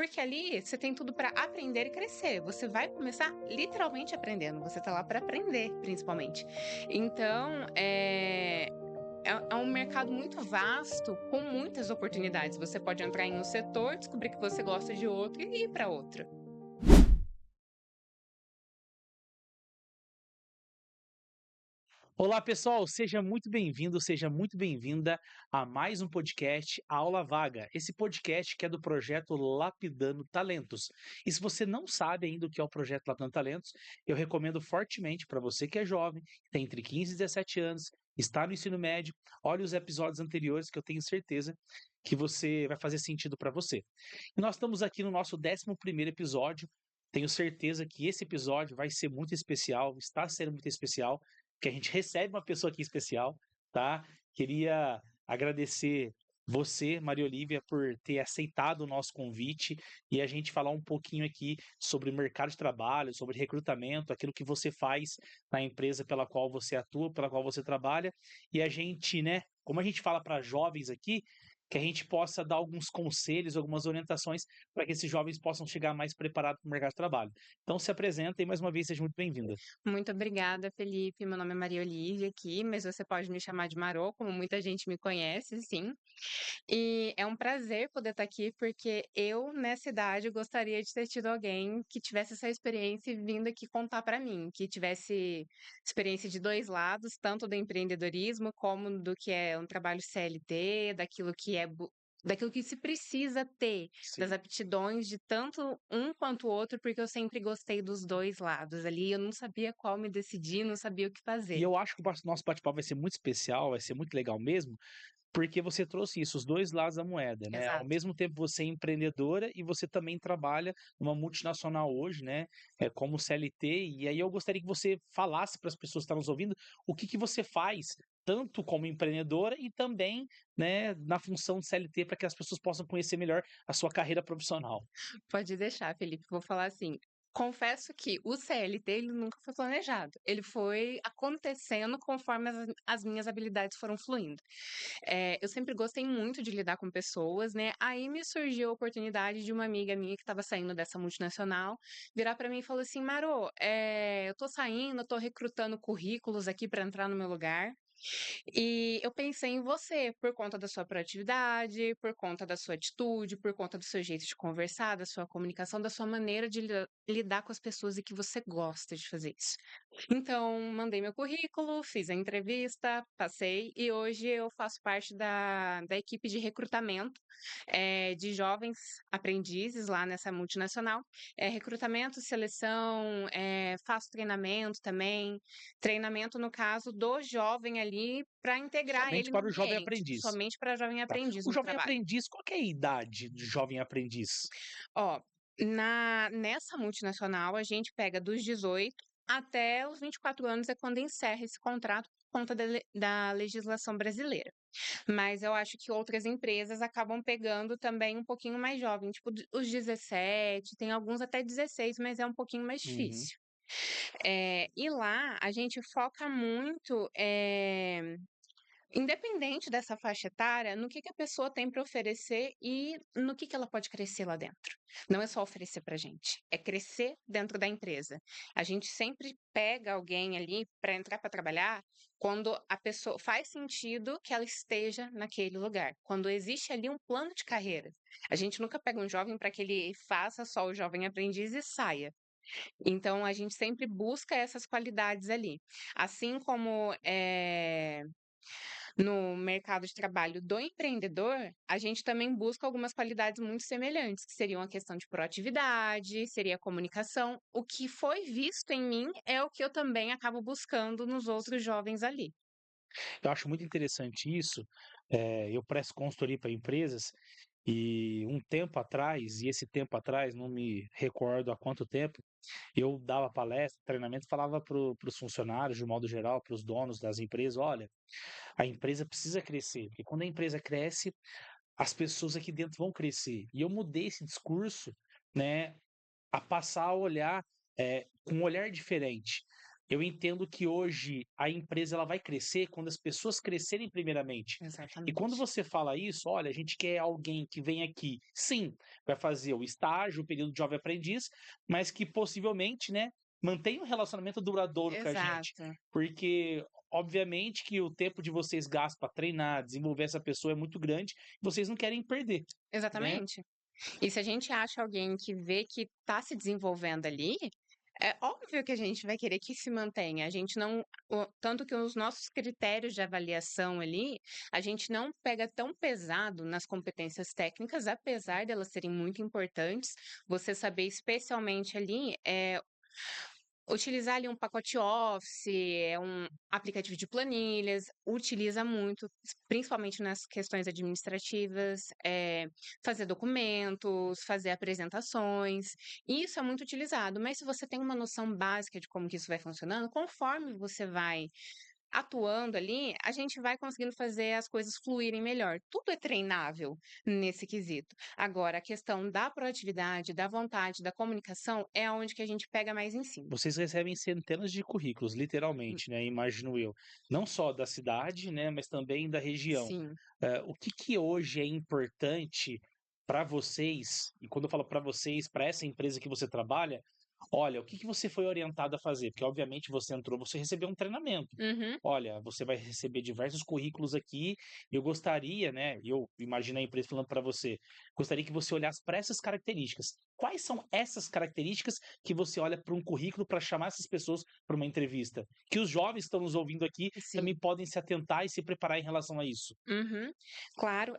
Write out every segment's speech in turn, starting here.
Porque ali você tem tudo para aprender e crescer. Você vai começar literalmente aprendendo. Você tá lá para aprender, principalmente. Então, é um mercado muito vasto, com muitas oportunidades. Você pode entrar em um setor, descobrir que você gosta de outro e ir para outro. Olá, pessoal, seja muito bem-vindo, seja muito bem-vinda a mais um podcast Aula Vaga. Esse podcast que é do projeto Lapidando Talentos. E se você não sabe ainda o que é o projeto Lapidando Talentos, eu recomendo fortemente para você que é jovem, que tem entre 15 e 17 anos, está no ensino médio, olhe os episódios anteriores que eu tenho certeza que você vai fazer sentido para você. E nós estamos aqui no nosso 11º episódio. Tenho certeza que esse episódio vai ser muito especial, está sendo muito especial, que a gente recebe uma pessoa aqui especial, tá? Queria agradecer você, Maria Olívia, por ter aceitado o nosso convite e a gente falar um pouquinho aqui sobre o mercado de trabalho, sobre recrutamento, aquilo que você faz na empresa pela qual você atua, pela qual você trabalha. E a gente, né, como a gente fala para jovens aqui, que a gente possa dar alguns conselhos, algumas orientações para que esses jovens possam chegar mais preparados para o mercado de trabalho. Então se apresenta e mais uma vez seja muito bem-vinda. Muito obrigada, Felipe. Meu nome é Maria Olívia aqui, mas você pode me chamar de Marô, como muita gente me conhece, sim. E é um prazer poder estar aqui, porque eu, nessa idade, gostaria de ter tido alguém que tivesse essa experiência e vindo aqui contar para mim, que tivesse experiência de dois lados, tanto do empreendedorismo como do que é um trabalho CLT, daquilo que se precisa ter, das Sim. aptidões de tanto um quanto o outro, porque eu sempre gostei dos dois lados ali, eu não sabia qual me decidir, não sabia o que E fazer. eu acho que o nosso bate-papo vai ser muito especial, vai ser muito legal mesmo, porque você trouxe isso, os dois lados da moeda, né? Ao Exato. mesmo tempo você é empreendedora e você também trabalha numa multinacional hoje, né? Como CLT. E aí eu gostaria que você falasse para as pessoas que estão nos ouvindo o que você faz, tanto como empreendedora e também, né, na função de CLT, para que as pessoas possam conhecer melhor a sua carreira profissional. Pode deixar, Felipe. Vou falar assim. Confesso que o CLT ele nunca foi planejado. Ele foi acontecendo conforme as minhas habilidades foram fluindo. Eu sempre gostei muito de lidar com pessoas, né? Aí me surgiu a oportunidade de uma amiga minha que estava saindo dessa multinacional virar para mim e falou assim: Marô, eu tô saindo, eu tô recrutando currículos aqui para entrar no meu lugar. E eu pensei em você, por conta da sua proatividade, por conta da sua atitude, por conta do seu jeito de conversar, da sua comunicação, da sua maneira de lidar com as pessoas e que você gosta de fazer isso. Então, mandei meu currículo, fiz a entrevista, passei e hoje eu faço parte da equipe de recrutamento de jovens aprendizes lá nessa multinacional. Recrutamento, seleção, faço treinamento também. Treinamento, no caso, do jovem ali para integrar Somente ele no para o jovem ambiente, aprendiz. somente para jovem Tá. aprendiz O no jovem trabalho. aprendiz, qual que é a idade do jovem aprendiz? Ó, nessa multinacional, a gente pega dos 18 até os 24 anos é quando encerra esse contrato por conta da legislação brasileira. Mas eu acho que outras empresas acabam pegando também um pouquinho mais jovem, tipo os 17, tem alguns até 16, mas é um pouquinho mais Uhum. difícil. E lá a gente foca muito, independente dessa faixa etária, no que a pessoa tem para oferecer e no que ela pode crescer lá dentro. Não é só oferecer para gente, é crescer dentro da empresa. A gente sempre pega alguém ali para entrar para trabalhar quando a pessoa faz sentido que ela esteja naquele lugar, quando existe ali um plano de carreira. A gente nunca pega um jovem para que ele faça só o jovem aprendiz e saia. Então a gente sempre busca essas qualidades ali. Assim como no mercado de trabalho do empreendedor, a gente também busca algumas qualidades muito semelhantes, que seriam a questão de proatividade, seria a comunicação. O que foi visto em mim é o que eu também acabo buscando nos outros jovens ali. Eu acho muito interessante isso. Eu presto consultoria para empresas e um tempo atrás, e esse tempo atrás, não me recordo há quanto tempo, eu dava palestra, treinamento, falava para os funcionários, de modo geral, para os donos das empresas, olha, a empresa precisa crescer, porque quando a empresa cresce, as pessoas aqui dentro vão crescer. E eu mudei esse discurso, né, a passar a olhar com um olhar diferente. Eu entendo que hoje a empresa ela vai crescer quando as pessoas crescerem primeiramente. E quando Exatamente. você fala isso, olha, a gente quer alguém que vem aqui, sim, vai fazer o estágio, o período de jovem aprendiz, mas que possivelmente, né, mantenha um relacionamento duradouro com a gente. Exato. Porque, obviamente, que o tempo de vocês gastam para treinar, desenvolver essa pessoa é muito grande, vocês não querem perder, né? Exatamente. E se a gente acha alguém que vê que está se desenvolvendo ali, é óbvio que a gente vai querer que se mantenha. A gente não. Tanto que os nossos critérios de avaliação ali, a gente não pega tão pesado nas competências técnicas, apesar delas serem muito importantes. Você saber, especialmente ali, utilizar ali um pacote Office, um aplicativo de planilhas, utiliza muito, principalmente nas questões administrativas, fazer documentos, fazer apresentações. Isso é muito utilizado, mas se você tem uma noção básica de como que isso vai funcionando, conforme você vai atuando ali, a gente vai conseguindo fazer as coisas fluírem melhor. Tudo é treinável nesse quesito. Agora, a questão da proatividade, da vontade, da comunicação é onde que a gente pega mais em cima. Vocês recebem centenas de currículos, Hum, literalmente, né, imagino eu. Não só da cidade, né, mas também da região. Sim. O que que hoje é importante para vocês, e quando eu falo para vocês, para essa empresa que você trabalha, olha, o que que você foi orientado a fazer? Porque obviamente você entrou, você recebeu um treinamento. Uhum. Olha, você vai receber diversos currículos aqui, eu gostaria, né, eu imagino a empresa falando para você, gostaria que você olhasse para essas características. Quais são essas características que você olha para um currículo para chamar essas pessoas para uma entrevista? Que os jovens que estão nos ouvindo aqui também Sim. podem se atentar e se preparar em relação a isso. Uhum. Claro,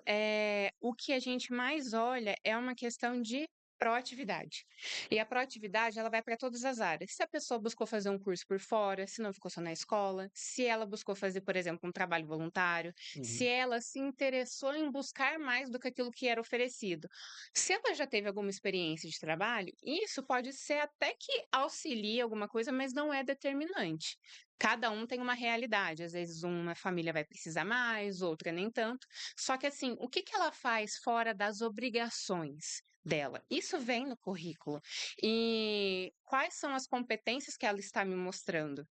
o que a gente mais olha é uma questão de proatividade. E a proatividade, ela vai para todas as áreas. Se a pessoa buscou fazer um curso por fora, se não ficou só na escola, se ela buscou fazer, por exemplo, um trabalho voluntário, se Uhum. ela se interessou em buscar mais do que aquilo que era oferecido. Se ela já teve alguma experiência de trabalho, isso pode ser até que auxilie alguma coisa, mas não é determinante. Cada um tem uma realidade, às vezes uma família vai precisar mais, outra nem tanto. Só que assim, o que que ela faz fora das obrigações dela? Isso vem no currículo. E quais são as competências que ela está me mostrando?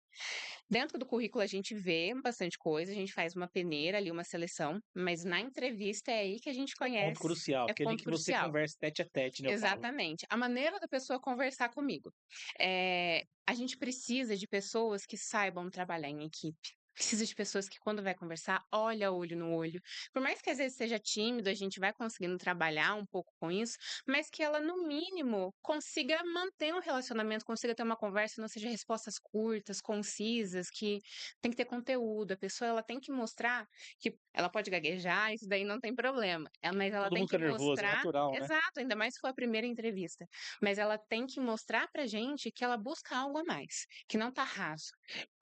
Dentro do currículo a gente vê bastante coisa, a gente faz uma peneira ali, uma seleção, mas na entrevista é aí que a gente É o ponto conhece, crucial, é porque é ali ponto que você crucial. conversa tete a tete, né, eu falo. Exatamente. A maneira da pessoa conversar comigo. A gente precisa de pessoas que saibam trabalhar em equipe. Precisa de pessoas que, quando vai conversar, olha olho no olho. Por mais que às vezes seja tímido, a gente vai conseguindo trabalhar um pouco com isso, mas que ela, no mínimo, consiga manter um relacionamento, consiga ter uma conversa, não seja respostas curtas, concisas, que tem que ter conteúdo. A pessoa ela tem que mostrar que ela pode gaguejar, isso daí não tem problema. Mas ela Todo tem mundo que fica nervoso, é mostrar. natural, né? Exato, ainda mais se for a primeira entrevista. Mas ela tem que mostrar pra gente que ela busca algo a mais, que não tá raso.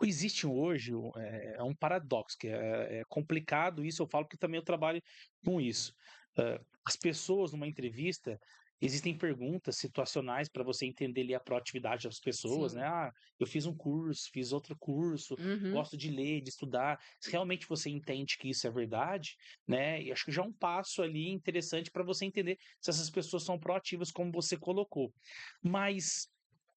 Existe hoje um paradoxo, que é complicado isso, eu falo porque também eu trabalho com isso. As pessoas numa entrevista, existem perguntas situacionais para você entender ali a proatividade das pessoas, né? Sim. "Ah, eu fiz um curso, fiz outro curso, Uhum. gosto de ler, de estudar". Se realmente você entende que isso é verdade, né, e acho que já é um passo ali interessante para você entender se essas pessoas são proativas como você colocou. Mas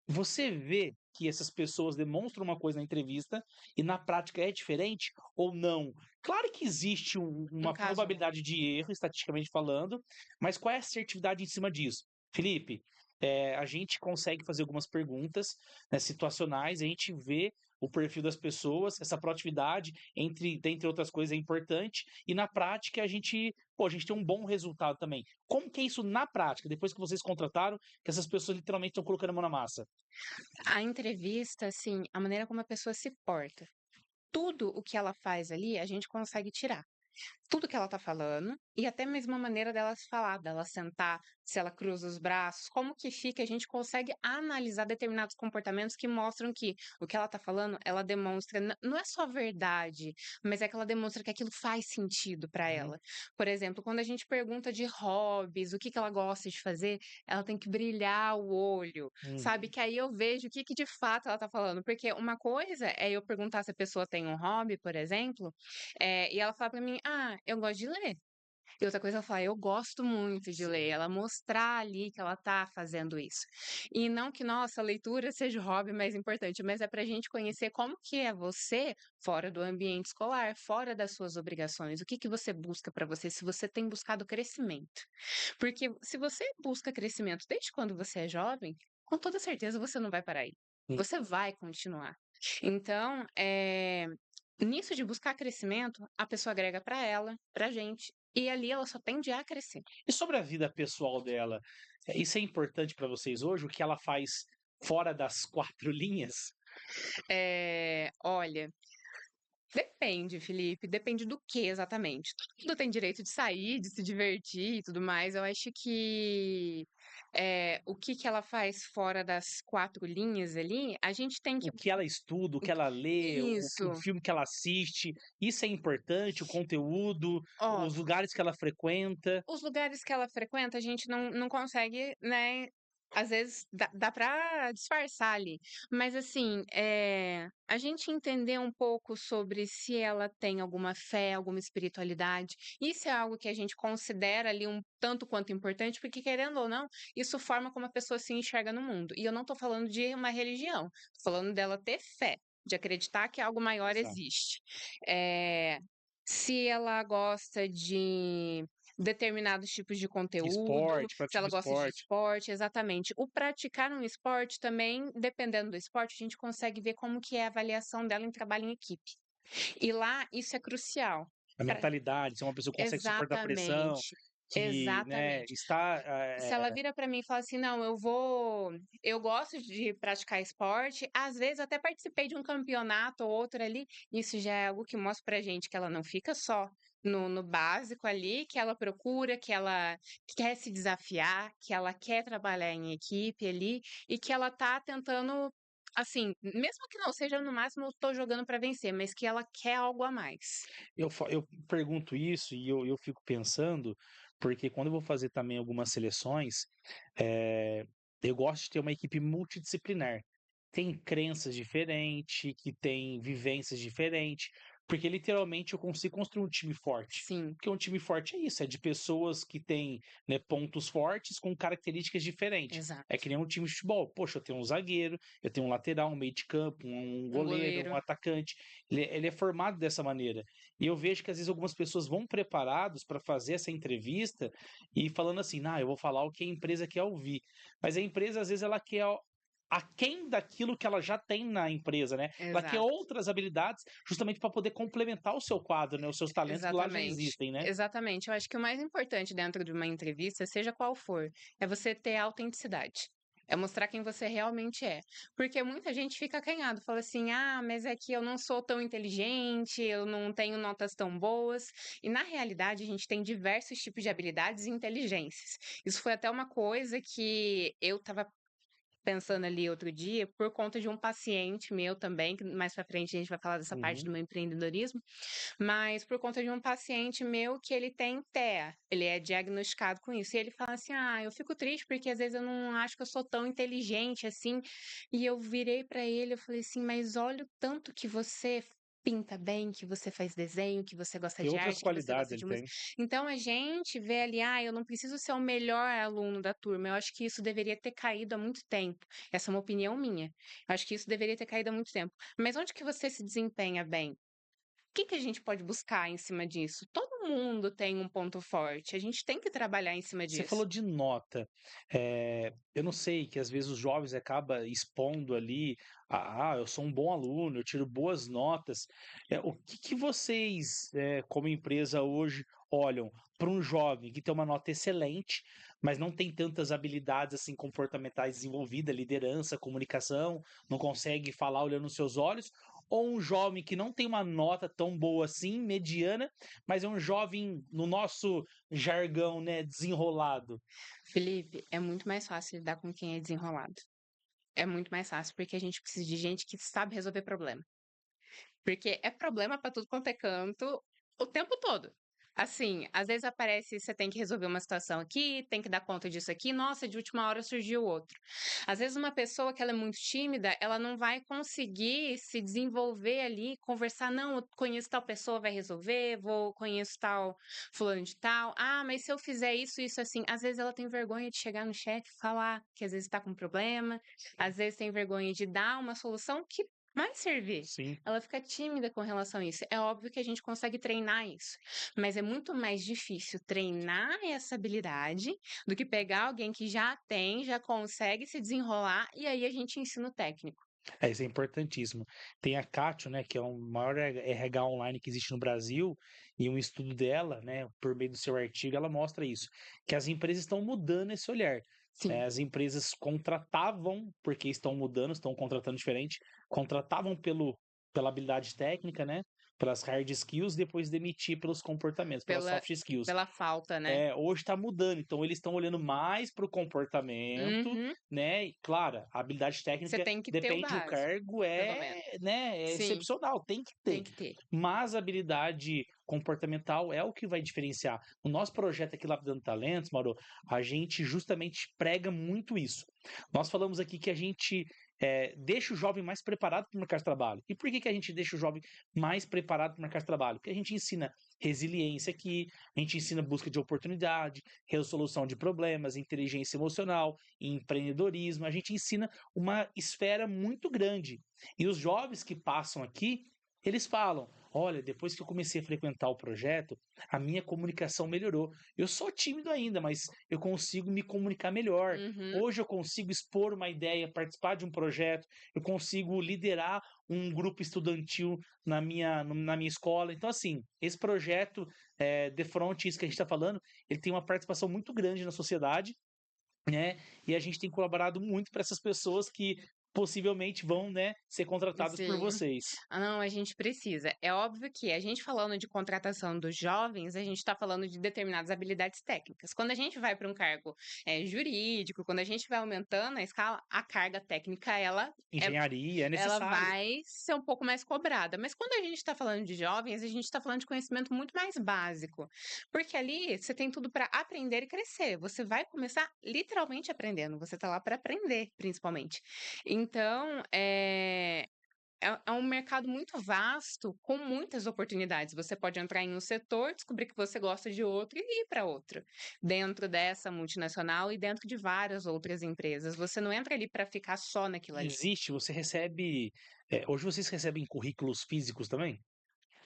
você vê que essas pessoas demonstram uma coisa na entrevista e na prática é diferente ou não? Claro que existe Um uma caso. probabilidade de erro, estatisticamente falando, mas qual é a assertividade em cima disso? Felipe, a gente consegue fazer algumas perguntas, né, situacionais, a gente vê o perfil das pessoas, essa proatividade, dentre outras coisas, é importante, e na prática a gente tem um bom resultado também. Como que é isso na prática, depois que vocês contrataram, que essas pessoas literalmente estão colocando a mão na massa? A entrevista, assim, a maneira como a pessoa se porta, tudo o que ela faz ali, a gente consegue tirar. Tudo que ela tá falando, e até mesmo a maneira dela se falar, dela sentar, se ela cruza os braços, como que fica, a gente consegue analisar determinados comportamentos que mostram que o que ela tá falando, ela demonstra, não é só verdade, mas é que ela demonstra que aquilo faz sentido pra Uhum. ela. Por exemplo, quando a gente pergunta de hobbies, o que que ela gosta de fazer, ela tem que brilhar o olho, sabe? Uhum. Que aí eu vejo o que que de fato ela tá falando, porque uma coisa é eu perguntar se a pessoa tem um hobby, por exemplo, e ela fala pra mim: "Ah, eu gosto de ler". E outra coisa, ela falar, eu gosto muito de ler, ela mostrar ali que ela tá fazendo isso. E não que, nossa, a leitura seja o hobby mais importante, mas é pra gente conhecer como que é você fora do ambiente escolar, fora das suas obrigações. O que que você busca pra você, se você tem buscado crescimento. Porque se você busca crescimento desde quando você é jovem, com toda certeza você não vai parar aí. Hum. Você vai continuar. Então, nisso de buscar crescimento, a pessoa agrega pra ela, pra gente, e ali ela só tende a crescer. E sobre a vida pessoal dela, isso é importante pra vocês hoje? O que ela faz fora das 4 linhas? Olha, depende, Felipe, depende do que exatamente. Todo mundo tem direito de sair, de se divertir e tudo mais. Eu acho que o que que ela faz fora das 4 linhas ali, a gente tem que. O que ela estuda, o que ela lê, o Isso. filme que ela assiste, isso é importante, o conteúdo, Ó, os lugares que ela frequenta. os lugares que ela frequenta, a gente não consegue, né? Às vezes dá pra disfarçar ali. Mas assim, a gente entender um pouco sobre se ela tem alguma fé, alguma espiritualidade, isso é algo que a gente considera ali um tanto quanto importante, porque querendo ou não, isso forma como a pessoa se enxerga no mundo. E eu não tô falando de uma religião, tô falando dela ter fé, de acreditar que algo maior Exato. existe. Eh, Se ela gosta de determinados tipos de conteúdo, Esporte, se ela pratica gosta de esporte. esporte, exatamente. O praticar um esporte também, dependendo do esporte, a gente consegue ver como que é a avaliação dela em trabalho em equipe. E lá isso é crucial. A Pra- mentalidade, se é uma pessoa que consegue suportar pressão, Exatamente. que, né, Exatamente. está, Se ela vira pra mim e fala assim: "Não, eu gosto de praticar esporte", às vezes até participei de um campeonato ou outro ali, isso já é algo que mostra pra gente que ela não fica só no básico ali, que ela procura, que ela quer se desafiar, que ela quer trabalhar em equipe ali e que ela tá tentando, assim, mesmo que não seja no máximo eu tô jogando pra vencer, mas que ela quer algo a mais. eu pergunto isso e eu fico pensando, porque quando eu vou fazer também algumas seleções, eh, eu gosto de ter uma equipe multidisciplinar. Tem crenças diferentes, que tem vivências diferentes, porque literalmente eu consigo construir um time forte. Sim, Porque um time forte é isso, é de pessoas que têm, né, pontos fortes com características diferentes. É exato. que nem um time de futebol. Poxa, eu tenho um zagueiro, eu tenho um lateral, um meio de campo, um Um goleiro, um goleiro. atacante. Ele é formado dessa maneira. E eu vejo que às vezes algumas pessoas vão preparados para fazer essa entrevista e falando assim, eu vou falar o que a empresa quer ouvir. Mas a empresa, às vezes, ela quer aquém daquilo que ela já tem na empresa, né? Ela quer Exato. outras habilidades justamente para poder complementar o seu quadro, né? Os seus talentos que lá já Exatamente, existem, né? exatamente. Eu acho que o mais importante dentro de uma entrevista, seja qual for, é você ter autenticidade. É mostrar quem você realmente é. Porque muita gente fica acanhado, fala assim: ah, mas é que eu não sou tão inteligente, eu não tenho notas tão boas. E na realidade, a gente tem diversos tipos de habilidades e inteligências. Isso foi até uma coisa que eu estava pensando ali outro dia, por conta de um paciente meu também, que mais pra frente a gente vai falar dessa parte Uhum. do meu empreendedorismo, mas por conta de um paciente meu que ele tem TEA, ele é diagnosticado com isso. E ele fala assim: "Ah, eu fico triste porque às vezes eu não acho que eu sou tão inteligente assim". E eu virei pra ele, eu falei assim: "Mas olha o tanto que você pinta bem, que você faz desenho, que você gosta Que de outras arte, que você qualidades gosta ele de música". tem. Então a gente vê ali: "Ah, eu não preciso ser o melhor aluno da turma". Eu acho que isso deveria ter caído há muito tempo. Essa é uma opinião minha. Eu acho que isso deveria ter caído há muito tempo. Mas onde que você se desempenha bem? O que que a gente pode buscar em cima disso? Todo mundo tem um ponto forte, a gente tem que trabalhar em cima Você disso. falou de nota. Eu não sei que às vezes os jovens acabam expondo ali, eu sou um bom aluno, eu tiro boas notas. O que que vocês, como empresa hoje, olham para um jovem que tem uma nota excelente, mas não tem tantas habilidades assim comportamentais desenvolvidas, liderança, comunicação, não consegue falar olhando nos seus olhos, ou um jovem que não tem uma nota tão boa assim, mediana, mas é um jovem no nosso jargão, né, desenrolado. Felipe, é muito mais fácil lidar com quem é desenrolado. É muito mais fácil, porque a gente precisa de gente que sabe resolver problema. Porque é problema pra tudo quanto é canto, o tempo todo. Assim, às vezes aparece, você tem que resolver uma situação aqui, tem que dar conta disso aqui, nossa, de última hora surgiu outro. Às vezes uma pessoa que ela é muito tímida, ela não vai conseguir se desenvolver ali, conversar, não, eu conheço tal pessoa, vai resolver, vou conheço tal fulano de tal. Ah, mas se eu fizer isso assim, às vezes ela tem vergonha de chegar no chefe e falar que às vezes está com problema, às vezes tem vergonha de dar uma solução que vai servir. Sim. Ela fica tímida com relação a isso. É óbvio que a gente consegue treinar isso, mas é muito mais difícil treinar essa habilidade do que pegar alguém que já tem, já consegue se desenrolar e aí a gente ensina o técnico. É, isso é importantíssimo. Tem a Catio, né, que é o maior RH online que existe no Brasil, e um estudo dela, né, por meio do seu artigo, ela mostra isso, que as empresas estão mudando esse olhar. Sim, As empresas contratavam, porque estão mudando, estão contratando diferente, contratavam pela habilidade técnica, né, pelas hard skills, depois demitir pelos comportamentos, pelas pela, soft skills. pela falta, né? É, hoje está mudando, então eles estão olhando mais para o comportamento, Uhum. né? E, claro, a habilidade Você técnica tem que ter o depende do básico, cargo, pelo menos. né, é Sim, excepcional, tem que tem ter. que ter. Mas a habilidade comportamental é o que vai diferenciar. O nosso projeto aqui, Lapidando Talentos, Mauro, a gente justamente prega muito isso. Nós falamos aqui que a gente deixa o jovem mais preparado para o mercado de trabalho. E por que a gente deixa o jovem mais preparado para o mercado de trabalho? Porque a gente ensina resiliência aqui, a gente ensina busca de oportunidade, resolução de problemas, inteligência emocional, empreendedorismo. A gente ensina uma esfera muito grande. E os jovens que passam aqui, eles falam: olha, depois que eu comecei a frequentar o projeto, a minha comunicação melhorou. Eu sou tímido ainda, mas eu consigo me comunicar melhor. Uhum. Hoje eu consigo expor uma ideia, participar de um projeto, eu consigo liderar um grupo estudantil na minha escola. Então, assim, esse projeto The Front, isso que a gente está falando, ele tem uma participação muito grande na sociedade, né? E a gente tem colaborado muito para essas pessoas que possivelmente vão, né, ser contratadas por Sim. vocês. Ah, não, a gente precisa. É óbvio que a gente falando de contratação dos jovens, a gente está falando de determinadas habilidades técnicas. Quando a gente vai para um cargo jurídico, quando a gente vai aumentando a escala, a carga técnica, é- Engenharia é ela necessário. vai ser um pouco mais cobrada. Mas quando a gente está falando de jovens, a gente está falando de conhecimento muito mais básico. Porque ali você tem tudo para aprender e crescer. Você vai começar literalmente aprendendo. Você está lá para aprender, principalmente. Então, é um mercado muito vasto, com muitas oportunidades. Você pode entrar em um setor, descobrir que você gosta de outro e ir para outro. Dentro dessa multinacional e dentro de várias outras empresas. Você não entra ali para ficar só naquilo ali. Existe, você recebe. Hoje vocês recebem currículos físicos também?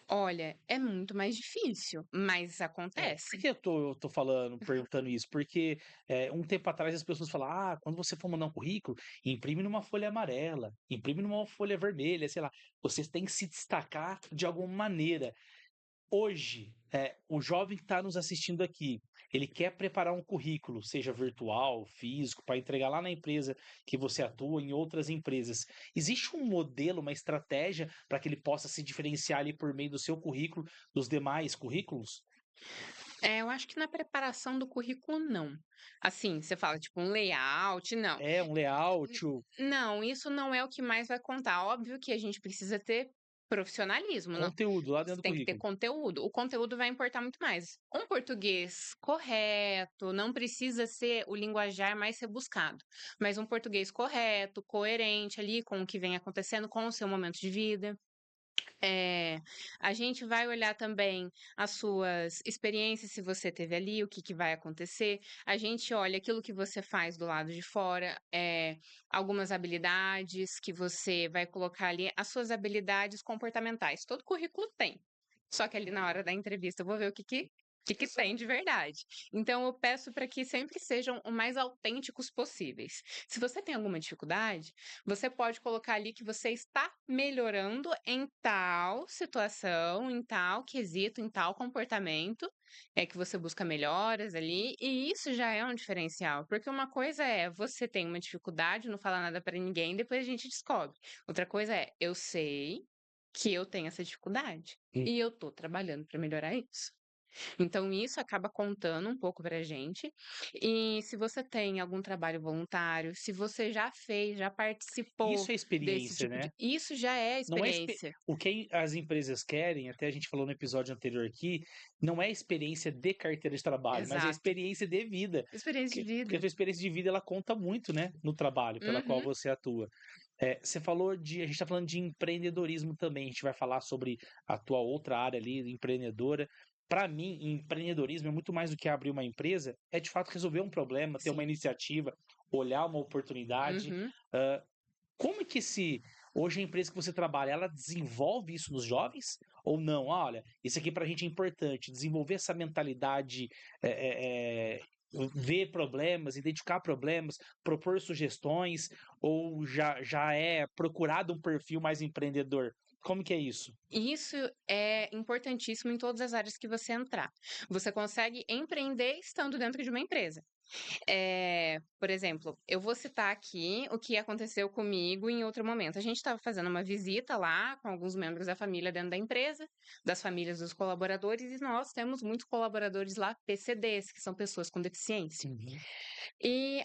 Olha, é muito mais difícil, mas Por acontece. que eu tô falando, perguntando isso? Porque um tempo atrás as pessoas falavam: quando você for mandar um currículo, imprime numa folha amarela, imprime numa folha vermelha, sei lá. Vocês têm que se destacar de alguma maneira. Hoje, o jovem que está nos assistindo aqui, ele quer preparar um currículo, seja virtual, físico, para entregar lá na empresa que você atua, em outras empresas. Existe um modelo, uma estratégia para que ele possa se diferenciar ali por meio do seu currículo dos demais currículos? Eu acho que na preparação do currículo, não. Assim, você fala, tipo, um layout, não. É um layout, Não, isso não é o que mais vai contar. Óbvio que a gente precisa ter profissionalismo, não. conteúdo lá Você dentro do tem que ter currículo. conteúdo. O conteúdo vai importar muito mais. Um português correto, não precisa ser o linguajar mais rebuscado, mas um português correto, coerente ali com o que vem acontecendo, com o seu momento de vida. É, a gente vai olhar também as suas experiências, se você teve ali, o que, que vai acontecer. A gente olha aquilo que você faz do lado de fora, algumas habilidades que você vai colocar ali, as suas habilidades comportamentais. Todo currículo tem. Só que ali na hora da entrevista eu vou ver o que tem de verdade. Então eu peço para que sempre sejam o mais autênticos possíveis. Se você tem alguma dificuldade, você pode colocar ali que você está melhorando em tal situação, em tal quesito, em tal comportamento, é que você busca melhoras ali, e isso já é um diferencial, porque uma coisa é você tem uma dificuldade, não fala nada para ninguém, depois a gente descobre. Outra coisa é eu sei que eu tenho essa dificuldade Hum. e eu tô trabalhando para melhorar isso. Então, isso acaba contando um pouco pra gente. E se você tem algum trabalho voluntário, se você já fez, já participou Isso é desse experiência, tipo de. né? Isso já é Não é experiência. o que as empresas querem, até a gente falou no episódio anterior aqui, não é experiência de carteira de trabalho, mas é Exato. experiência de vida. Experiência de Porque a vida. tua experiência de vida ela conta muito, né, no trabalho pela qual Uhum. você atua. Você falou de, a gente está falando de empreendedorismo também, a gente vai falar sobre a tua outra área ali, empreendedora. Para mim, empreendedorismo é muito mais do que abrir uma empresa, é de fato resolver um problema, ter uma Sim. iniciativa, olhar uma oportunidade. Uhum. Como é que hoje a empresa que você trabalha, ela desenvolve isso nos jovens ou não? Ah, olha, isso aqui para a gente é importante, desenvolver essa mentalidade, é, é, é, ver problemas, identificar problemas, propor sugestões, ou já é procurado um perfil mais empreendedor? Como que é isso? Isso é importantíssimo em todas as áreas que você entrar. Você consegue empreender estando dentro de uma empresa. Por exemplo, eu vou citar aqui o que aconteceu comigo em outro momento. A gente estava fazendo uma visita lá com alguns membros da família dentro da empresa, das famílias dos colaboradores, e nós temos muitos colaboradores lá, PCDs, que são pessoas com deficiência. Uhum. E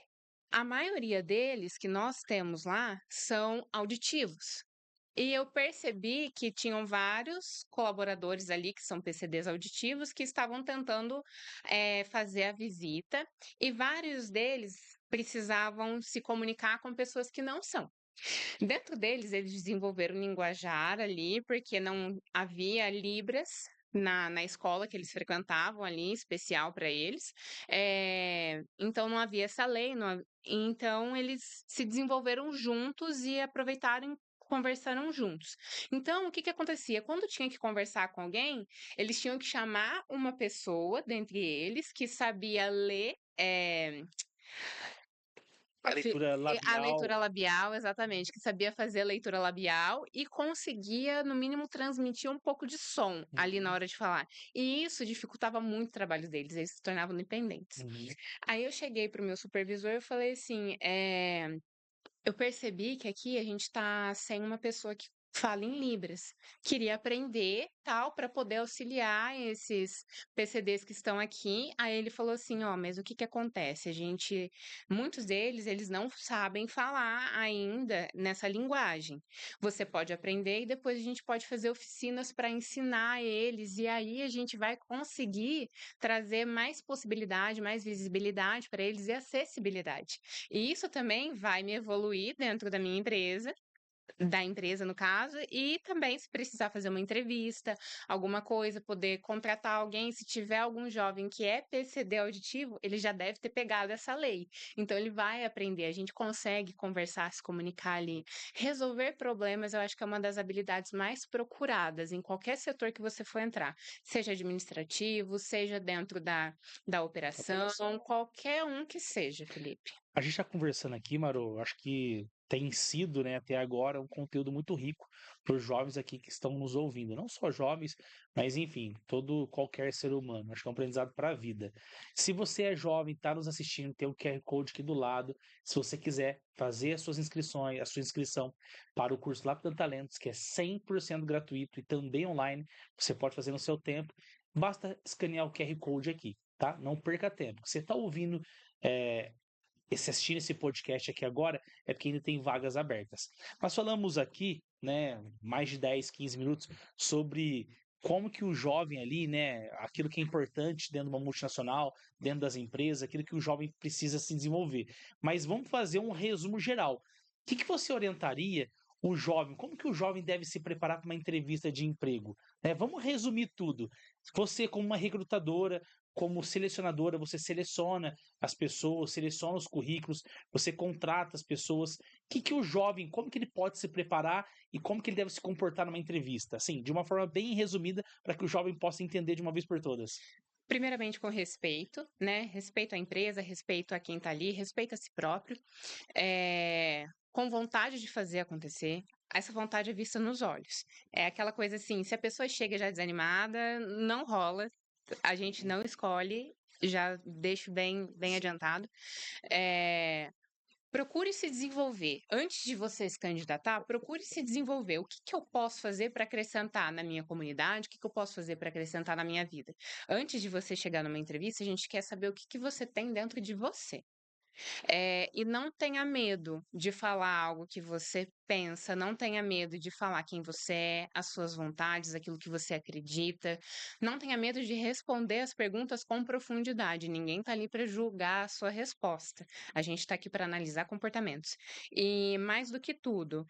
a maioria deles que nós temos lá são auditivos. E eu percebi que tinham vários colaboradores ali, que são PCDs auditivos, que estavam tentando fazer a visita, e vários deles precisavam se comunicar com pessoas que não são. Dentro deles, eles desenvolveram um linguajar ali, porque não havia Libras na escola que eles frequentavam ali, especial para eles. Então, não havia essa lei, então eles se desenvolveram juntos e aproveitaram. Conversaram juntos. Então, o que que acontecia? Quando tinha que conversar com alguém, eles tinham que chamar uma pessoa dentre eles que sabia ler A leitura a labial. leitura labial, exatamente, que sabia fazer a leitura labial e conseguia, no mínimo, transmitir um pouco de som ali na Uhum, hora de falar. E isso dificultava muito o trabalho deles, eles se tornavam dependentes. uhum. Aí eu cheguei para o meu supervisor e falei assim: eu percebi que aqui a gente está sem uma pessoa que fala em Libras. Queria aprender, tal, para poder auxiliar esses PCDs que estão aqui. Aí ele falou assim, ó, mas o que que acontece? Muitos deles, eles não sabem falar ainda nessa linguagem. Você pode aprender e depois a gente pode fazer oficinas para ensinar eles e aí a gente vai conseguir trazer mais possibilidade, mais visibilidade para eles e acessibilidade. E isso também vai me evoluir dentro da empresa no caso, e também se precisar fazer uma entrevista, alguma coisa, poder contratar alguém, se tiver algum jovem que é PCD auditivo, ele já deve ter pegado essa lei. Então ele vai aprender, a gente consegue conversar, se comunicar ali, resolver problemas, eu acho que é uma das habilidades mais procuradas em qualquer setor que você for entrar, seja administrativo, seja dentro da operação, qualquer um que seja, Felipe. A gente está conversando aqui, Maru, acho que tem sido, né, até agora, um conteúdo muito rico para os jovens aqui que estão nos ouvindo. Não só jovens, mas enfim, qualquer ser humano. Acho que é um aprendizado para a vida. Se você é jovem, está nos assistindo, tem o QR Code aqui do lado. Se você quiser fazer as suas inscrições, a sua inscrição para o curso Lapidando Talentos, que é 100% gratuito e também online, você pode fazer no seu tempo. Basta escanear o QR Code aqui, tá? Não perca tempo. Você está ouvindo é, assistindo esse podcast aqui agora, é porque ainda tem vagas abertas. Nós falamos aqui, né, mais de 10, 15 minutos, sobre como que o jovem ali, né, aquilo que é importante dentro de uma multinacional, dentro das empresas, aquilo que o jovem precisa se desenvolver. Mas vamos fazer um resumo geral. O que que você orientaria o jovem? Como que o jovem deve se preparar para uma entrevista de emprego? Né, vamos resumir tudo. Você, como uma recrutadora, como selecionadora, você seleciona as pessoas, seleciona os currículos, você contrata as pessoas. Que o jovem, como que ele pode se preparar e como que ele deve se comportar numa entrevista? Assim, de uma forma bem resumida, para que o jovem possa entender de uma vez por todas. Primeiramente com respeito, né? Respeito à empresa, respeito a quem está ali, respeito a si próprio, com vontade de fazer acontecer. Essa vontade é vista nos olhos. É aquela coisa assim, se a pessoa chega já desanimada, não rola, a gente não escolhe, já deixo bem adiantado. É, Procure se desenvolver. Antes de você se candidatar, procure se desenvolver. O que que eu posso fazer para acrescentar na minha comunidade? O que que eu posso fazer para acrescentar na minha vida? Antes de você chegar numa entrevista, a gente quer saber o que que você tem dentro de você. E não tenha medo de falar algo que você pensa, não tenha medo de falar quem você é, as suas vontades, aquilo que você acredita. Não tenha medo de responder as perguntas com profundidade. Ninguém está ali para julgar a sua resposta. A gente está aqui para analisar comportamentos. E mais do que tudo,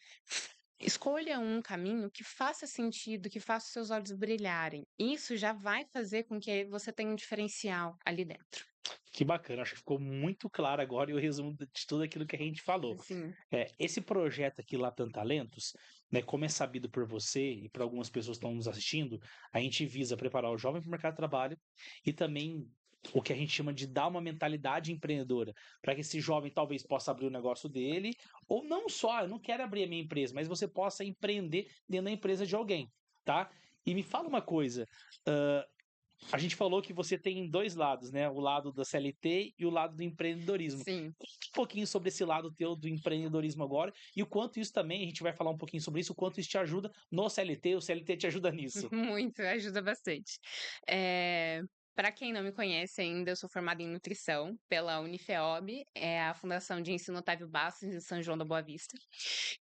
escolha um caminho que faça sentido, que faça os seus olhos brilharem. Isso já vai fazer com que você tenha um diferencial ali dentro. Que bacana, acho que ficou muito claro agora e o resumo de tudo aquilo que a gente falou. Assim, Esse projeto aqui, Latam Talentos, né, como é sabido por você e por algumas pessoas que estão nos assistindo, a gente visa preparar o jovem para o mercado de trabalho e também o que a gente chama de dar uma mentalidade empreendedora, para que esse jovem talvez possa abrir o negócio dele, ou não só, eu não quero abrir a minha empresa, mas você possa empreender dentro da empresa de alguém, tá? E me fala uma coisa, a gente falou que você tem dois lados, né? O lado da CLT e o lado do empreendedorismo. sim. Conta um pouquinho sobre esse lado teu do empreendedorismo agora e o quanto isso também, a gente vai falar um pouquinho sobre isso, o quanto isso te ajuda no CLT, o CLT te ajuda nisso. Muito, ajuda bastante. Para quem não me conhece ainda, eu sou formada em nutrição pela Unifeob, é a Fundação de Ensino Otávio Bastos de São João da Boa Vista.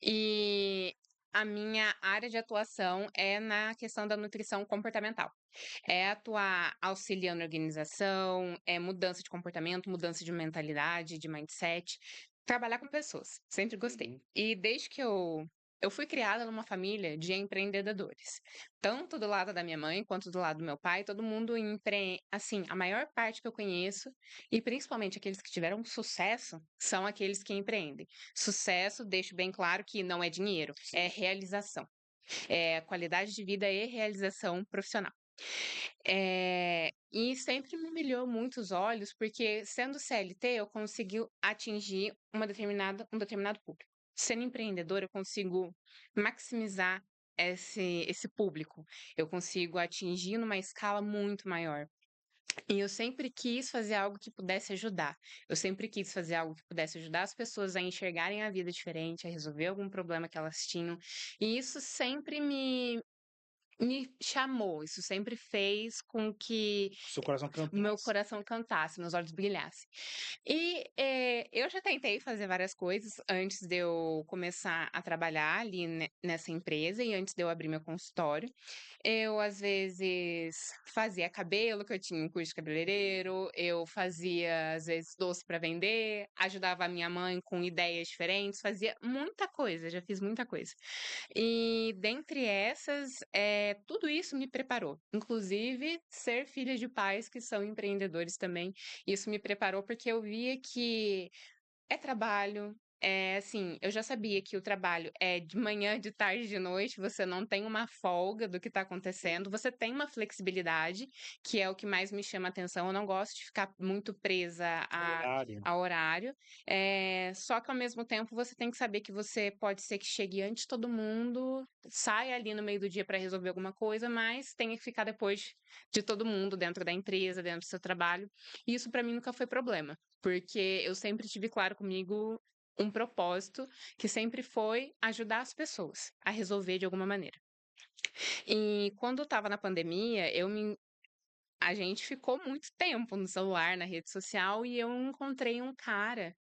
E a minha área de atuação é na questão da nutrição comportamental. É atuar auxiliando a organização, é mudança de comportamento, mudança de mentalidade, de mindset, trabalhar com pessoas. Sempre gostei. Uhum. E desde que eu fui criada numa família de empreendedores. Tanto do lado da minha mãe quanto do lado do meu pai, todo mundo assim, a maior parte que eu conheço, e principalmente aqueles que tiveram sucesso, são aqueles que empreendem. Sucesso, deixo bem claro que não é dinheiro, é realização. É qualidade de vida e realização profissional. E sempre me brilhou muito os olhos, porque sendo CLT eu consegui atingir um determinado público. Sendo empreendedora, eu consigo maximizar esse público. Eu consigo atingir numa escala muito maior. E eu sempre quis fazer algo que pudesse ajudar. Eu sempre quis fazer algo que pudesse ajudar as pessoas a enxergarem a vida diferente, a resolver algum problema que elas tinham. E isso sempre me chamou, isso sempre fez com que Seu coração meu cantasse. coração cantasse, meus olhos brilhassem. Eu já tentei fazer várias coisas antes de eu começar a trabalhar ali nessa empresa e antes de eu abrir meu consultório. Eu, às vezes, fazia cabelo, que eu tinha um curso de cabeleireiro, eu fazia, às vezes, doce para vender, ajudava a minha mãe com ideias diferentes, fazia muita coisa, já fiz muita coisa. E dentre essas, tudo isso me preparou. Inclusive, ser filha de pais que são empreendedores também. Isso me preparou porque eu via que é trabalho. Assim, eu já sabia que o trabalho é de manhã, de tarde, de noite, você não tem uma folga do que está acontecendo, você tem uma flexibilidade, que é o que mais me chama a atenção. Eu não gosto de ficar muito presa Horário. a horário. Só que ao mesmo tempo você tem que saber que você pode ser que chegue antes de todo mundo, saia ali no meio do dia para resolver alguma coisa, mas tenha que ficar depois de todo mundo dentro da empresa, dentro do seu trabalho. E isso para mim nunca foi problema, porque eu sempre tive claro comigo um propósito que sempre foi ajudar as pessoas a resolver de alguma maneira. E quando estava na pandemia, a gente ficou muito tempo no celular, na rede social, e eu encontrei um cara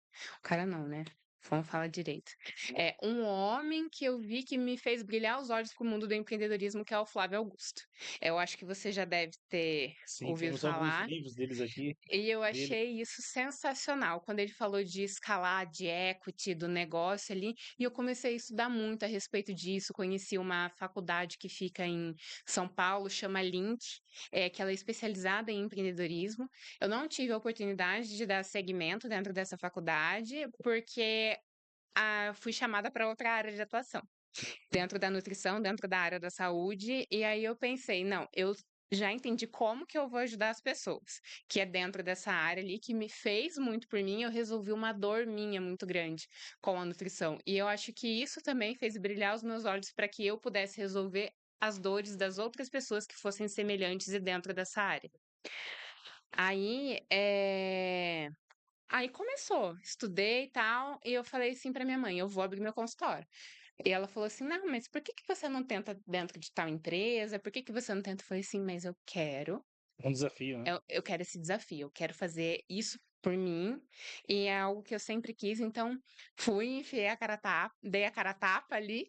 não, né? Vamos falar direito. É um homem que eu vi que me fez brilhar os olhos para o mundo do empreendedorismo, que é o Flávio Augusto. Eu acho que você já deve ter Sim, ouvido temos alguns falar. livros deles aqui, E eu dele. achei isso sensacional, quando ele falou de escalar, de equity, do negócio ali, e eu comecei a estudar muito a respeito disso. Conheci uma faculdade que fica em São Paulo, chama Link, que ela é especializada em empreendedorismo. Eu não tive a oportunidade de dar segmento dentro dessa faculdade, porque fui chamada para outra área de atuação dentro da nutrição, dentro da área da saúde, e aí eu pensei, não, eu já entendi como que eu vou ajudar as pessoas, que é dentro dessa área ali que me fez muito por mim, eu resolvi uma dor minha muito grande com a nutrição. E eu acho que isso também fez brilhar os meus olhos para que eu pudesse resolver as dores das outras pessoas que fossem semelhantes e dentro dessa área. Aí, Aí começou, estudei e tal, e eu falei assim pra minha mãe: "Eu vou abrir meu consultório". E ela falou assim: "Não, mas por que que você não tenta dentro de tal empresa? Por que que você não tenta?" Eu falei assim: "Mas eu quero Um desafio, né? eu quero esse desafio, eu quero fazer isso por mim, e é algo que eu sempre quis, então fui, enfiei a cara a tapa, dei a cara a tapa ali,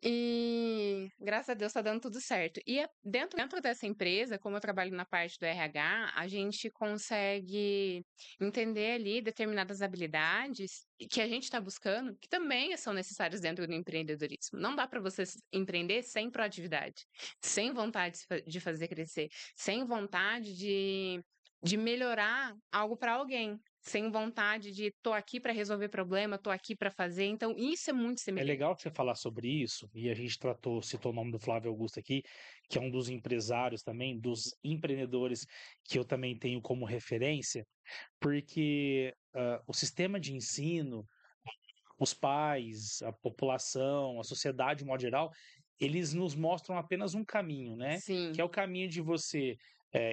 e graças a Deus tá dando tudo certo. E dentro dessa empresa, como eu trabalho na parte do RH, a gente consegue entender ali determinadas habilidades que a gente está buscando, que também são necessárias dentro do empreendedorismo. Não dá para você empreender sem proatividade, sem vontade de fazer crescer, sem vontade de melhorar algo para alguém, sem vontade de tô aqui para resolver problema, tô aqui para fazer. Então, isso é muito É semelhante. legal você falar sobre isso, e a gente citou o nome do Flávio Augusto aqui, que é um dos empresários também, dos empreendedores que eu também tenho como referência, porque o sistema de ensino, os pais, a população, a sociedade, de modo geral, eles nos mostram apenas um caminho, né? Que Sim, é o caminho de você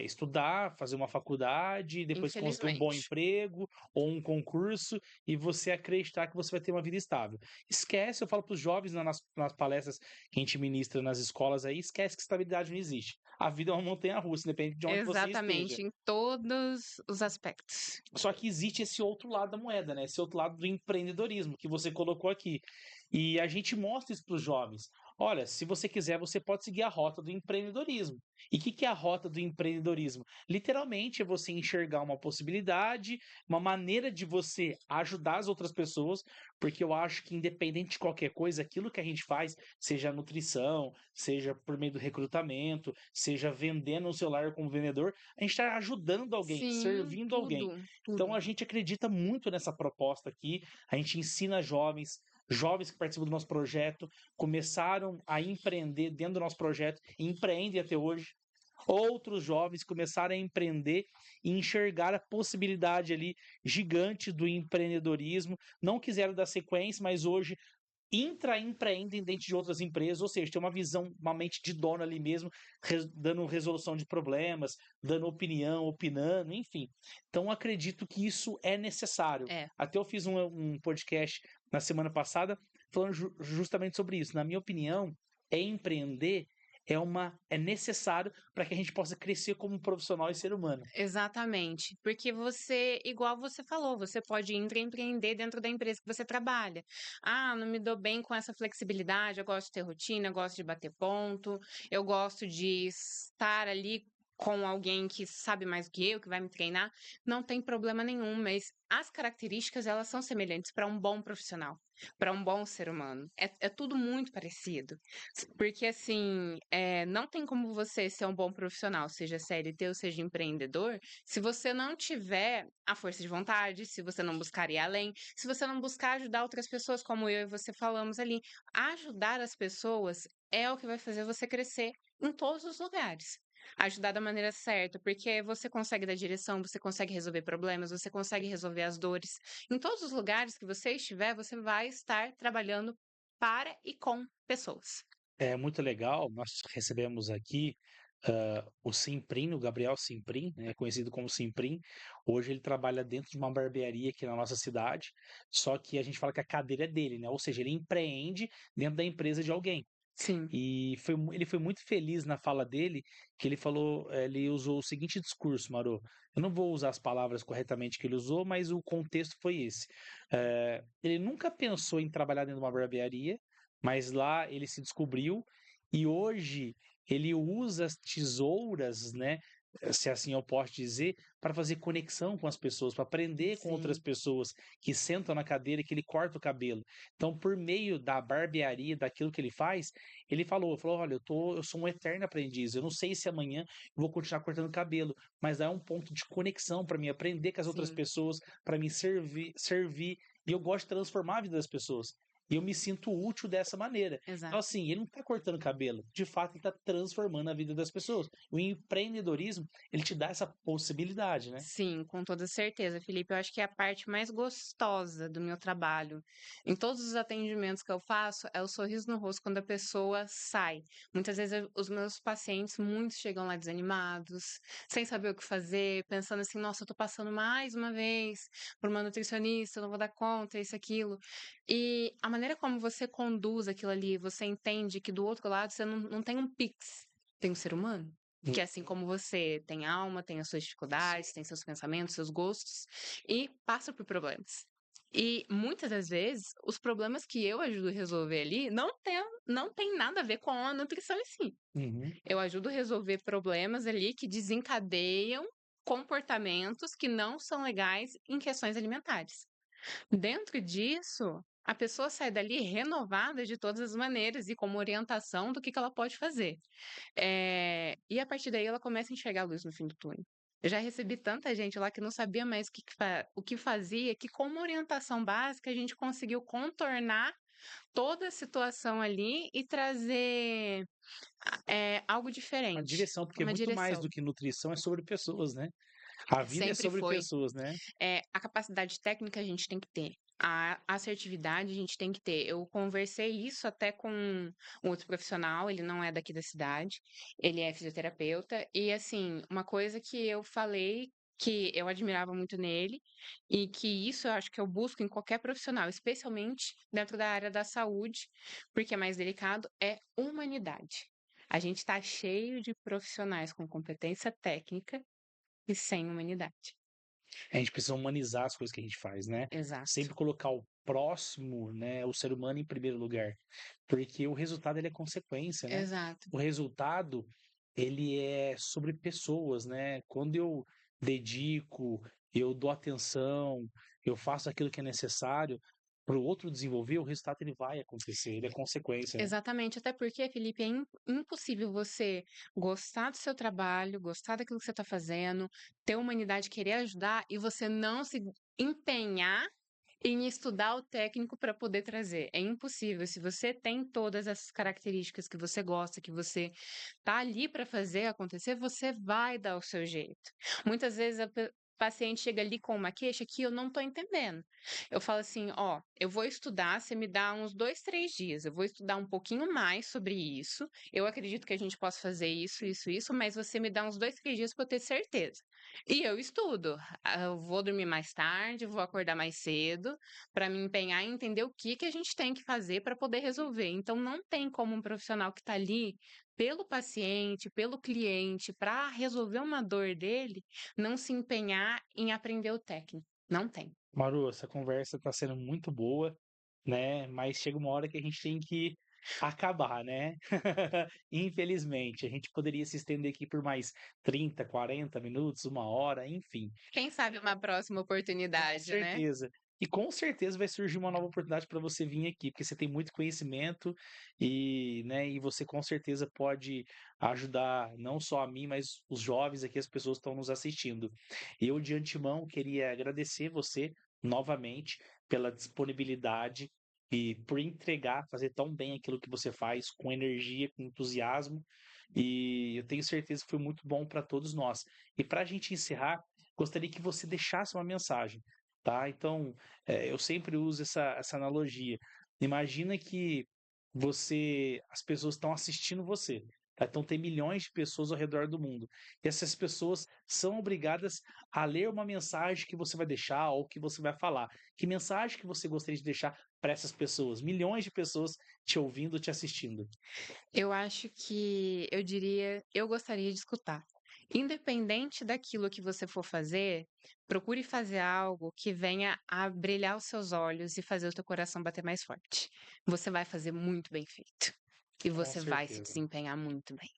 estudar, fazer uma faculdade, depois conseguir um bom infelizmente. emprego ou um concurso e você acreditar que você vai ter uma vida estável. Esquece, eu falo para os jovens nas palestras que a gente ministra nas escolas aí, esquece que estabilidade não existe. A vida é uma montanha-russa, independente de onde você esteja. Exatamente, em todos os aspectos. Só que existe esse outro lado da moeda, né? Esse outro lado do empreendedorismo que você colocou aqui. E a gente mostra isso para os jovens. Olha, se você quiser, você pode seguir a rota do empreendedorismo. E o que é a rota do empreendedorismo? Literalmente é você enxergar uma possibilidade, uma maneira de você ajudar as outras pessoas, porque eu acho que independente de qualquer coisa, aquilo que a gente faz, seja nutrição, seja por meio do recrutamento, seja vendendo um celular como vendedor, a gente está ajudando alguém, Sim, servindo alguém. tudo, Então tudo. a gente acredita muito nessa proposta aqui, a gente ensina jovens que participam do nosso projeto, começaram a empreender dentro do nosso projeto e empreendem até hoje. Outros jovens começaram a empreender e enxergar a possibilidade ali gigante do empreendedorismo, não quiseram dar sequência, mas hoje intraempreendem dentro de outras empresas, ou seja, tem uma visão, uma mente de dono ali mesmo, dando resolução de problemas, dando opinião, opinando, enfim. Então, acredito que isso é necessário. É, Até eu fiz um podcast na semana passada falando justamente sobre isso. Na minha opinião, empreender é necessário para que a gente possa crescer como profissional e ser humano. exatamente. Porque você, igual você falou, você pode empreender dentro da empresa que você trabalha. Ah, não me dou bem com essa flexibilidade, eu gosto de ter rotina, eu gosto de bater ponto, eu gosto de estar ali com alguém que sabe mais do que eu, que vai me treinar. Não tem problema nenhum, mas as características, elas são semelhantes para um bom profissional, para um bom ser humano. É tudo muito parecido. Porque, assim, não tem como você ser um bom profissional, seja CLT ou seja empreendedor, se você não tiver a força de vontade, se você não buscar ir além, se você não buscar ajudar outras pessoas, como eu e você falamos ali. Ajudar as pessoas é o que vai fazer você crescer em todos os lugares. Ajudar da maneira certa, porque você consegue dar direção, você consegue resolver problemas, você consegue resolver as dores. Em todos os lugares que você estiver, você vai estar trabalhando para e com pessoas. É muito legal, nós recebemos aqui o Simprim, o Gabriel Simprim, né, conhecido como Simprim. Hoje ele trabalha dentro de uma barbearia aqui na nossa cidade, só que a gente fala que a cadeira é dele, né? Ou seja, ele empreende dentro da empresa de alguém. Sim, E ele foi muito feliz na fala dele, que ele falou, ele usou o seguinte discurso, Marô. Eu não vou usar as palavras corretamente que ele usou, mas o contexto foi esse. Ele nunca pensou em trabalhar dentro de uma barbearia, mas lá ele se descobriu e hoje ele usa as tesouras, né? Se assim eu posso dizer, para fazer conexão com as pessoas, para aprender com outras sim, pessoas que sentam na cadeira e que ele corta o cabelo. Então, por meio da barbearia, daquilo que ele faz, ele falou, olha, eu sou um eterno aprendiz. Eu não sei se amanhã eu vou continuar cortando cabelo, mas é um ponto de conexão para mim aprender com as outras sim. pessoas, para me servir, e eu gosto de transformar a vida das pessoas. e eu me sinto útil dessa maneira. Então, Exato. assim, ele não está cortando cabelo, de fato, ele está transformando a vida das pessoas. O empreendedorismo, ele te dá essa possibilidade, né? Sim, com toda certeza, Felipe. Eu acho que é a parte mais gostosa do meu trabalho. Em todos os atendimentos que eu faço, é o sorriso no rosto quando a pessoa sai. Muitas vezes os meus pacientes, muitos chegam lá desanimados, sem saber o que fazer, pensando assim: nossa, eu tô passando mais uma vez por uma nutricionista, eu não vou dar conta, isso, aquilo. E a maneira como você conduz aquilo ali, você entende que do outro lado você não tem um pix, tem um ser humano. Que assim como você tem alma, tem as suas dificuldades, tem seus pensamentos, seus gostos e passa por problemas. E muitas das vezes, os problemas que eu ajudo a resolver ali não tem nada a ver com a nutrição em si. Uhum. Eu ajudo a resolver problemas ali que desencadeiam comportamentos que não são legais em questões alimentares. Dentro disso, a pessoa sai dali renovada de todas as maneiras e com uma orientação do que ela pode fazer. E a partir daí ela começa a enxergar a luz no fim do túnel. Eu já recebi tanta gente lá que não sabia mais o que fazia, que com uma orientação básica a gente conseguiu contornar toda a situação ali e trazer algo Uma diferente, direção, porque uma muito mais do direção. que nutrição é sobre pessoas, né? A vida é Sempre sobre foi. pessoas, né? A capacidade técnica a gente tem que ter. A assertividade a gente tem que ter. Eu conversei isso até com um outro profissional, ele não é daqui da cidade, ele é fisioterapeuta, e assim, uma coisa que eu falei que eu admirava muito nele, e que isso eu acho que eu busco em qualquer profissional, especialmente dentro da área da saúde, porque é mais delicado, é humanidade. A gente está cheio de profissionais com competência técnica e sem humanidade. A gente precisa humanizar as coisas que a gente faz, né? Exato. Sempre colocar o próximo, né, o ser humano em primeiro lugar, porque o resultado ele é consequência, né? Exato. O resultado ele é sobre pessoas, né? Quando eu dedico, eu dou atenção, eu faço aquilo que é necessário para o outro desenvolver, o resultado ele vai acontecer, ele é consequência, né? Exatamente, até porque, Felipe, é impossível você gostar do seu trabalho, gostar daquilo que você está fazendo, ter humanidade, querer ajudar e você não se empenhar em estudar o técnico para poder trazer. É impossível. Se você tem todas essas características que você gosta, que você tá ali para fazer acontecer, você vai dar o seu jeito. Muitas vezes paciente chega ali com uma queixa que eu não tô entendendo. Eu falo assim, ó, eu vou estudar, você me dá uns 2, 3 dias, eu vou estudar um pouquinho mais sobre isso. Eu acredito que a gente possa fazer isso, isso, isso, mas você me dá uns 2, 3 dias para eu ter certeza. E eu estudo. Eu vou dormir mais tarde, vou acordar mais cedo, para me empenhar em entender o que a gente tem que fazer para poder resolver. Então, não tem como um profissional que está ali pelo paciente, pelo cliente, para resolver uma dor dele, não se empenhar em aprender o técnico. Não tem. Maru, essa conversa está sendo muito boa, né? Mas chega uma hora que a gente tem que acabar, né? Infelizmente, a gente poderia se estender aqui por mais 30, 40 minutos, 1 hora, enfim. Quem sabe uma próxima Com oportunidade, né? certeza. E com certeza vai surgir uma nova oportunidade para você vir aqui, porque você tem muito conhecimento e, né, e você com certeza pode ajudar não só a mim, mas os jovens aqui, as pessoas que estão nos assistindo. Eu, de antemão, queria agradecer você novamente pela disponibilidade e por entregar, fazer tão bem aquilo que você faz, com energia, com entusiasmo. E eu tenho certeza que foi muito bom para todos nós. E para a gente encerrar, gostaria que você deixasse uma mensagem, tá? Então, eu sempre uso essa analogia. Imagina que as pessoas estão assistindo você, tá? Então tem milhões de pessoas ao redor do mundo. E essas pessoas são obrigadas a ler uma mensagem que você vai deixar ou que você vai falar. Que mensagem que você gostaria de deixar para essas pessoas? Milhões de pessoas te ouvindo, te assistindo. Eu acho que eu diria, eu gostaria de escutar. Independente daquilo que você for fazer, procure fazer algo que venha a brilhar os seus olhos e fazer o teu coração bater mais forte. Você vai fazer muito bem feito. E Com você vai se certeza. desempenhar muito bem.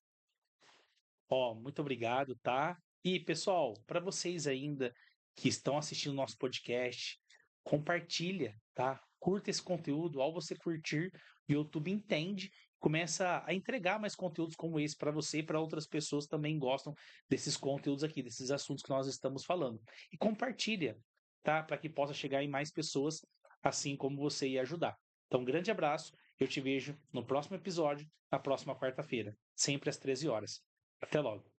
Ó, muito obrigado, tá? E, pessoal, para vocês ainda que estão assistindo nosso podcast, compartilha, tá? Curta esse conteúdo. Ao você curtir, o YouTube entende, começa a entregar mais conteúdos como esse para você e para outras pessoas que também gostam desses conteúdos aqui, desses assuntos que nós estamos falando. E compartilha, tá? Para que possa chegar em mais pessoas, assim como você ia ajudar. Então, um grande abraço. Eu te vejo no próximo episódio, na próxima quarta-feira, sempre às 13 horas. Até logo.